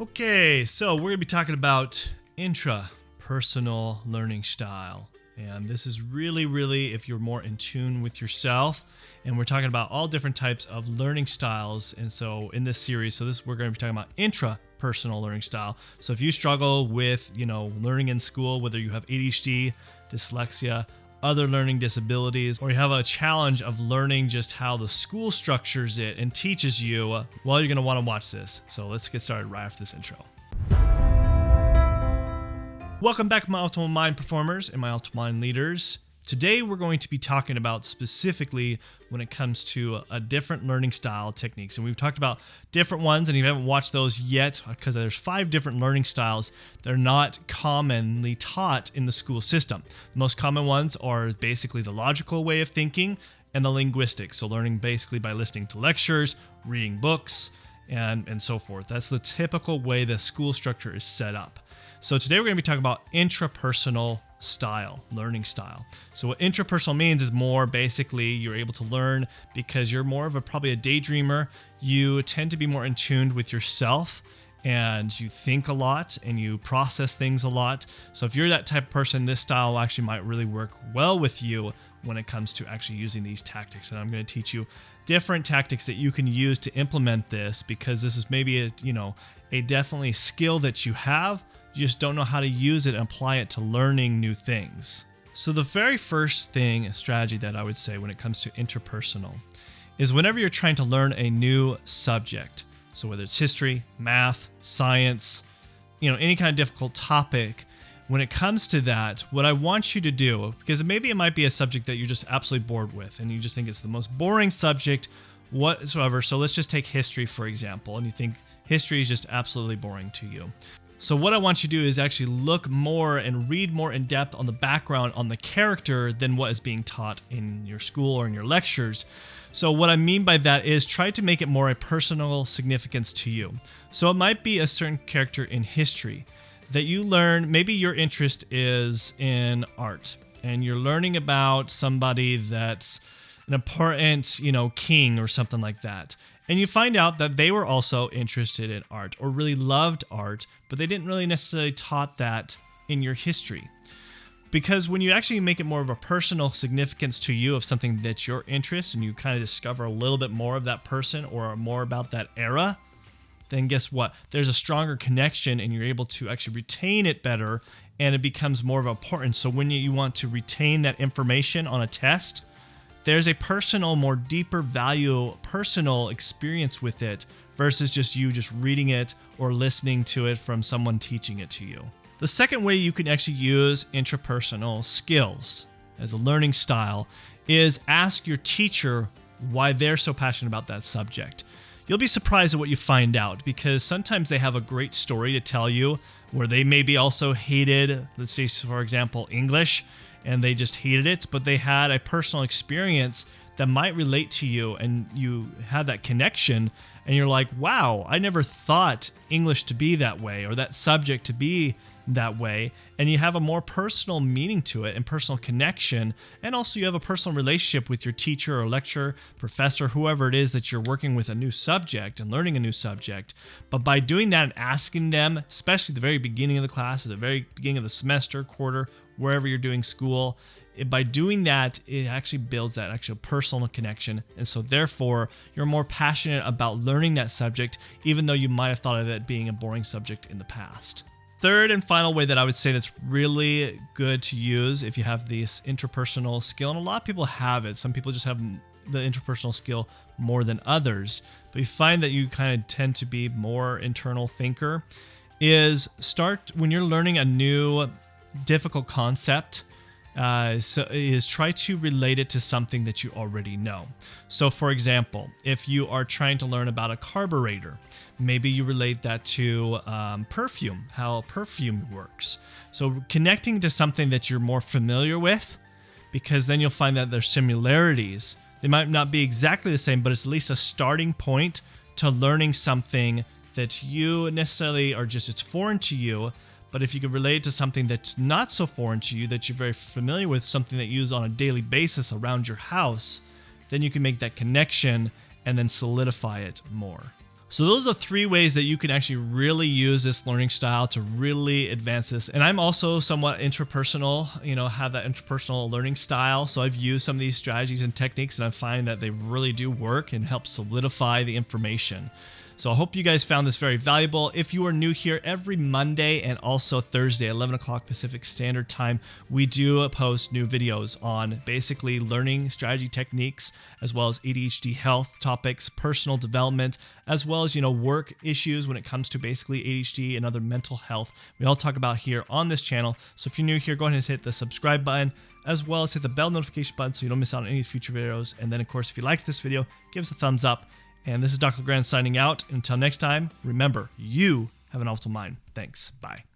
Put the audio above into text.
Okay, so we're going to be talking about intrapersonal learning style. And this is really if you're more in tune with yourself. And we're talking about all different types of learning styles. And so in this series, we're going to be talking about intrapersonal learning style. So if you struggle with, learning in school, whether you have ADHD, dyslexia, other learning disabilities, or you have a challenge of learning just how the school structures it and teaches you, well, you're going to want to watch this. So let's get started right after this intro. Welcome back, my Optimal Mind performers and my Optimal Mind leaders. Today, we're going to be talking about specifically when it comes to a different learning style techniques. And we've talked about different ones, and if you haven't watched those yet, because there's 5 different learning styles that are not commonly taught in the school system. The most common ones are basically the logical way of thinking and the linguistic. So learning basically by listening to lectures, reading books, and so forth. That's the typical way the school structure is set up. So today we're going to be talking about intrapersonal style, learning style. So what intrapersonal means is more basically you're able to learn because you're more of probably a daydreamer. You tend to be more in tune with yourself and you think a lot and you process things a lot. So if you're that type of person, this style actually might really work well with you when it comes to actually using these tactics. And I'm going to teach you different tactics that you can use to implement this, because this is maybe a definitely skill that you have. You just don't know how to use it and apply it to learning new things. So the very first strategy that I would say when it comes to interpersonal is whenever you're trying to learn a new subject. So whether it's history, math, science, any kind of difficult topic, when it comes to that, what I want you to do, because maybe it might be a subject that you're just absolutely bored with and you just think it's the most boring subject whatsoever. So let's just take history, for example, and you think history is just absolutely boring to you. So what I want you to do is actually look more and read more in depth on the background, on the character, than what is being taught in your school or in your lectures. So what I mean by that is try to make it more a personal significance to you. So it might be a certain character in history that you learn. Maybe your interest is in art and you're learning about somebody that's an important, king or something like that. And you find out that they were also interested in art or really loved art, but they didn't really necessarily taught that in your history. Because when you actually make it more of a personal significance to you of something that's your interest and you kind of discover a little bit more of that person or more about that era, then guess what? There's a stronger connection and you're able to actually retain it better and it becomes more of importance. So when you want to retain that information on a test, there's a personal, more deeper value, personal experience with it versus just you just reading it or listening to it from someone teaching it to you. The second way you can actually use intrapersonal skills as a learning style is ask your teacher why they're so passionate about that subject. You'll be surprised at what you find out, because sometimes they have a great story to tell you where they maybe also hated, let's say, for example, English, and they just hated it, but they had a personal experience that might relate to you and you had that connection and you're like, wow, I never thought English to be that way or that subject to be that way. And you have a more personal meaning to it and personal connection. And also you have a personal relationship with your teacher or lecturer, professor, whoever it is that you're working with a new subject and learning a new subject. But by doing that and asking them, especially at the very beginning of the class or the very beginning of the semester, quarter, wherever you're doing school, by doing that, it actually builds that actual personal connection. And so therefore, you're more passionate about learning that subject, even though you might have thought of it being a boring subject in the past. Third and final way that I would say that's really good to use if you have this interpersonal skill, and a lot of people have it. Some people just have the interpersonal skill more than others, but you find that you kind of tend to be more internal thinker, is start when you're learning a new difficult concept, is try to relate it to something that you already know. So for example, if you are trying to learn about a carburetor, maybe you relate that to perfume, how perfume works. So connecting to something that you're more familiar with, because then you'll find that there's similarities. They might not be exactly the same, but it's at least a starting point to learning something that you necessarily are just, it's foreign to you. But if you could relate it to something that's not so foreign to you, that you're very familiar with, something that you use on a daily basis around your house, then you can make that connection and then solidify it more. So those are 3 ways that you can actually really use this learning style to really advance this. And I'm also somewhat intrapersonal, have that interpersonal learning style. So I've used some of these strategies and techniques, and I find that they really do work and help solidify the information. So I hope you guys found this very valuable. If you are new here, every Monday and also Thursday, 11 o'clock Pacific Standard Time, we do post new videos on basically learning strategy techniques, as well as ADHD health topics, personal development, as well as, work issues when it comes to basically ADHD and other mental health. We all talk about here on this channel. So if you're new here, go ahead and hit the subscribe button, as well as hit the bell notification button so you don't miss out on any future videos. And then, of course, if you liked this video, give us a thumbs up. And this is Dr. Grant signing out. Until next time, remember, you have an optimal mind. Thanks. Bye.